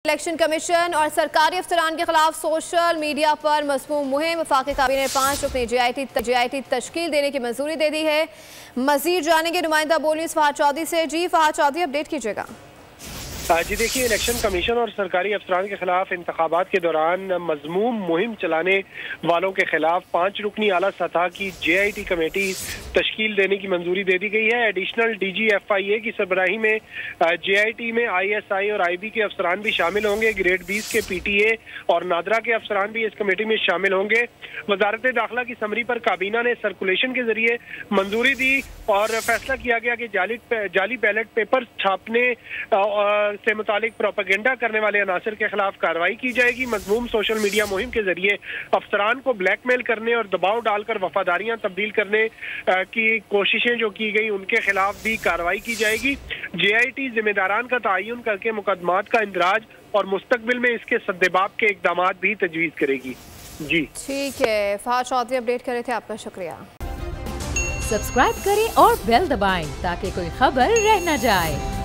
Election commission और सरकारी अफसरान के खिलाफ सोशल मीडिया पर मज़मूम मुहिम। वफाकी काबीने ने 5 रुकनी JIT तश्कील देने की मंजूरी दे दी है। मजीद जानेंगे नुमाइंदा बोली फहाद चौधरी से। जी फहाद चौधरी, अपडेट कीजिएगा। जी देखिए, इलेक्शन कमीशन और सरकारी अफसरान के खिलाफ इंतखाबात के दौरान मजमूम मुहिम चलाने वालों के खिलाफ 5 रुकनी आला सतह की JIT कमेटी तश्कील देने की मंजूरी दे दी गई है। एडिशनल DG FIA की सरबराही में JIT में ISI और IB के अफसरान भी शामिल होंगे। ग्रेड 20 के PTA और नादरा के अफसरान भी इस कमेटी में शामिल होंगे। वजारत दाखिला की समरी पर काबीना ने सर्कुलेशन के जरिए मंजूरी दी और फैसला किया गया कि जाली बैलेट पेपर छापने से मुतालिक प्रोपेगेंडा करने वाले अनासर के खिलाफ कार्रवाई की जाएगी। मजमूम सोशल मीडिया मुहिम के जरिए अफसरान को ब्लैकमेल करने और दबाव डालकर वफादारियां तब्दील करने की कोशिशें जो की गई उनके खिलाफ भी कार्रवाई की जाएगी। JIT जिम्मेदारान का तयन करके मुकदमात का इंदराज और मुस्तकबिल में इसके सद्देबाब के इकदाम भी तजवीज़ करेगी। जी ठीक है, फहाद चौधरी अपडेट कर रहे थे, आपका शुक्रिया। सब्सक्राइब करें और बेल दबाएं ताकि कोई खबर रह न जाए।